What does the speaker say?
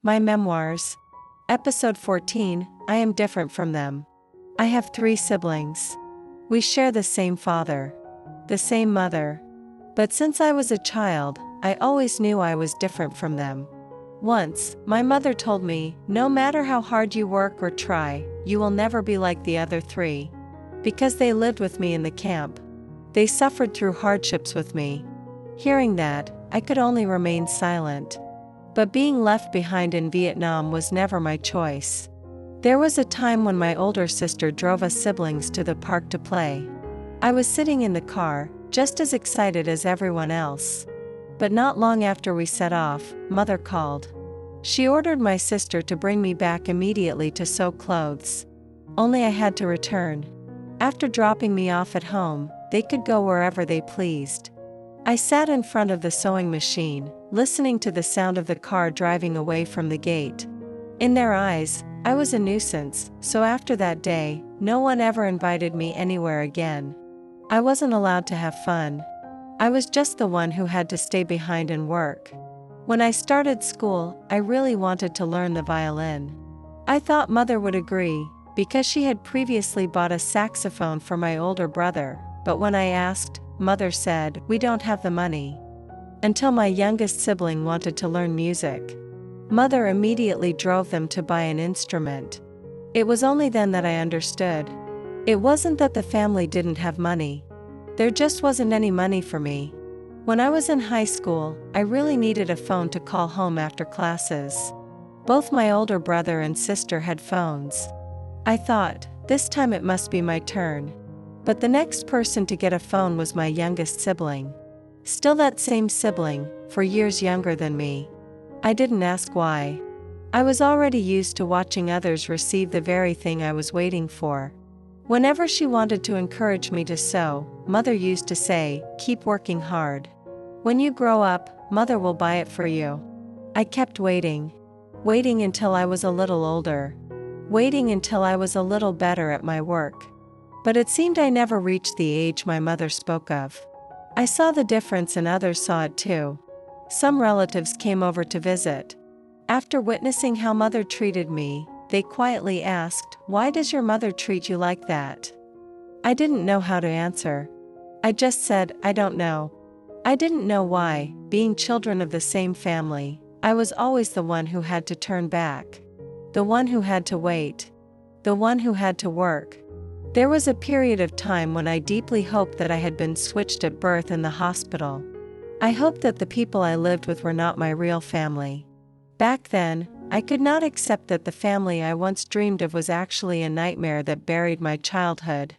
My Memoirs. Episode 14, I am different from them. I have 3 siblings. We share the same father, the same mother. But since I was a child, I always knew I was different from them. Once, my mother told me, no matter how hard you work or try, you will never be like the other 3. Because they lived with me in the camp. They suffered through hardships with me. Hearing that, I could only remain silent. But being left behind in Vietnam was never my choice. There was a time when my older sister drove us siblings to the park to play. I was sitting in the car, just as excited as everyone else. But not long after we set off, Mother called. She ordered my sister to bring me back immediately to sew clothes. Only I had to return. After dropping me off at home, they could go wherever they pleased. I sat in front of the sewing machine, listening to the sound of the car driving away from the gate. In their eyes, I was a nuisance, so after that day, no one ever invited me anywhere again. I wasn't allowed to have fun. I was just the one who had to stay behind and work. When I started school, I really wanted to learn the violin. I thought Mother would agree, because she had previously bought a saxophone for my older brother, but when I asked, Mother said, "We don't have the money." Until my youngest sibling wanted to learn music. Mother immediately drove them to buy an instrument. It was only then that I understood. It wasn't that the family didn't have money. There just wasn't any money for me. When I was in high school, I really needed a phone to call home after classes. Both my older brother and sister had phones. I thought, this time it must be my turn. But the next person to get a phone was my youngest sibling. Still that same sibling, for years younger than me. I didn't ask why. I was already used to watching others receive the very thing I was waiting for. Whenever she wanted to encourage me to sew, Mother used to say, "Keep working hard. When you grow up, Mother will buy it for you." I kept waiting. Waiting until I was a little older. Waiting until I was a little better at my work. But it seemed I never reached the age my mother spoke of. I saw the difference and others saw it too. Some relatives came over to visit. After witnessing how Mother treated me, they quietly asked, "Why does your mother treat you like that?" I didn't know how to answer. I just said, "I don't know." I didn't know why, being children of the same family, I was always the one who had to turn back. The one who had to wait. The one who had to work. There was a period of time when I deeply hoped that I had been switched at birth in the hospital. I hoped that the people I lived with were not my real family. Back then, I could not accept that the family I once dreamed of was actually a nightmare that buried my childhood.